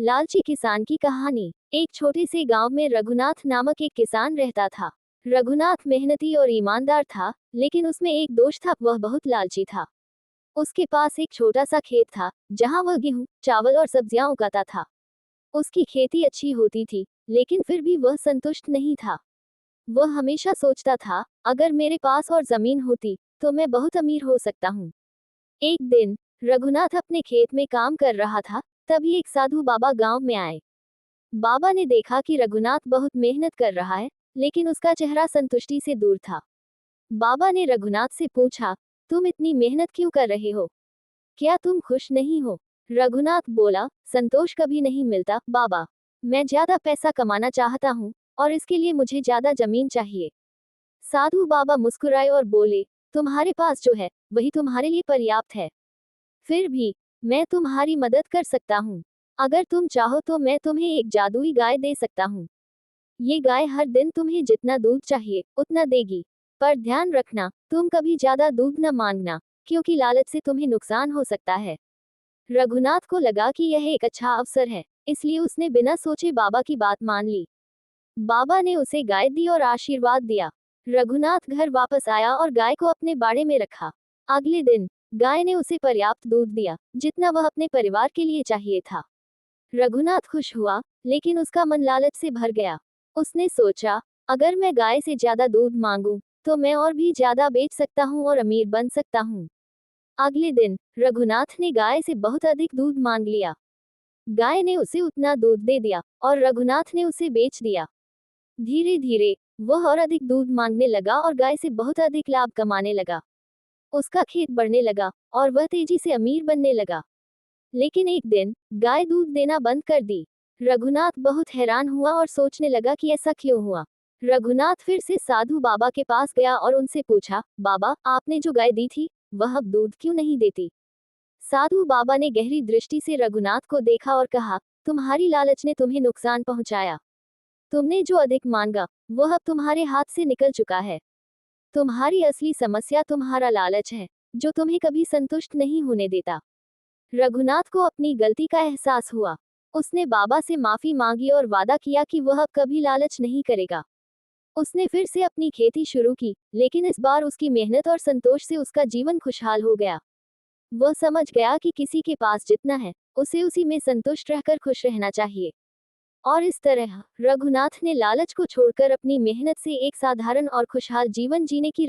लालची किसान की कहानी। एक छोटे से गांव में रघुनाथ नामक एक किसान रहता था। रघुनाथ मेहनती और ईमानदार था, लेकिन उसमें एक दोष था, वह बहुत लालची था। उसके पास एक छोटा सा खेत था, जहां वह गेहूं, चावल और सब्जियां उगाता था। उसकी खेती अच्छी होती थी, लेकिन फिर भी वह संतुष्ट नहीं था। वह हमेशा सोचता था, अगर मेरे पास और जमीन होती, तो मैं बहुत अमीर हो सकता हूँ। एक दिन रघुनाथ अपने खेत में काम कर रहा था, तभी एक साधु बाबा गांव में आए। बाबा ने देखा कि रघुनाथ बहुत मेहनत कर रहा है, लेकिन उसका चेहरा संतुष्टि से दूर था। बाबा ने रघुनाथ से पूछा, तुम इतनी मेहनत क्यों कर रहे हो? क्या तुम खुश नहीं हो? रघुनाथ बोला, संतोष कभी नहीं मिलता बाबा। मैं ज्यादा पैसा कमाना चाहता हूँ, और इसके लिए मुझे ज्यादा जमीन चाहिए। साधु बाबा मुस्कुराए और बोले, तुम्हारे पास जो है, वही तुम्हारे लिए पर्याप्त है। फिर भी मैं तुम्हारी मदद कर सकता हूँ। अगर तुम चाहो तो मैं तुम्हें एक जादुई गाय दे सकता हूँ। ये गाय हर दिन तुम्हें जितना दूध चाहिए उतना देगी। पर ध्यान रखना, तुम कभी ज्यादा दूध न मांगना, क्योंकि लालच से तुम्हें नुकसान हो सकता है। रघुनाथ को लगा कि यह एक अच्छा अवसर है, इसलिए उसने बिना सोचे बाबा की बात मान ली। बाबा ने उसे गाय दी और आशीर्वाद दिया। रघुनाथ घर वापस आया और गाय को अपने बाड़े में रखा। अगले दिन गाय ने उसे पर्याप्त दूध दिया, जितना वह अपने परिवार के लिए चाहिए था। रघुनाथ खुश हुआ, लेकिन उसका मन लालच से भर गया। उसने सोचा, अगर मैं गाय से ज्यादा दूध मांगूं, तो मैं और भी ज्यादा बेच सकता हूं और अमीर बन सकता हूं। अगले दिन रघुनाथ ने गाय से बहुत अधिक दूध मांग लिया। गाय ने उसे उतना दूध दे दिया, और रघुनाथ ने उसे बेच दिया। धीरे धीरे वह और अधिक दूध मांगने लगा और गाय से बहुत अधिक लाभ कमाने लगा। उसका खेत बढ़ने लगा, और वह तेजी से अमीर बनने लगा। लेकिन एक दिन गाय दूध देना बंद कर दी। रघुनाथ बहुत हैरान हुआ और सोचने लगा कि ऐसा क्यों हुआ। रघुनाथ फिर से साधु बाबा के पास गया और उनसे पूछा, बाबा, आपने जो गाय दी थी, वह अब दूध क्यों नहीं देती? साधु बाबा ने गहरी दृष्टि से रघुनाथ को देखा और कहा, तुम्हारी लालच ने तुम्हें नुकसान पहुंचाया। तुमने जो अधिक मांगा, वह अब तुम्हारे हाथ से निकल चुका है। तुम्हारी असली समस्या तुम्हारा लालच है, जो तुम्हें कभी संतुष्ट नहीं होने देता। रघुनाथ को अपनी गलती का एहसास हुआ। उसने बाबा से माफी मांगी और वादा किया कि वह अब कभी लालच नहीं करेगा। उसने फिर से अपनी खेती शुरू की, लेकिन इस बार उसकी मेहनत और संतोष से उसका जीवन खुशहाल हो गया। वह समझ गया कि किसी के पास जितना है, उसे उसी में संतुष्ट रहकर खुश रहना चाहिए। और इस तरह रघुनाथ ने लालच को छोड़कर अपनी मेहनत से एक साधारण और खुशहाल जीवन जीने की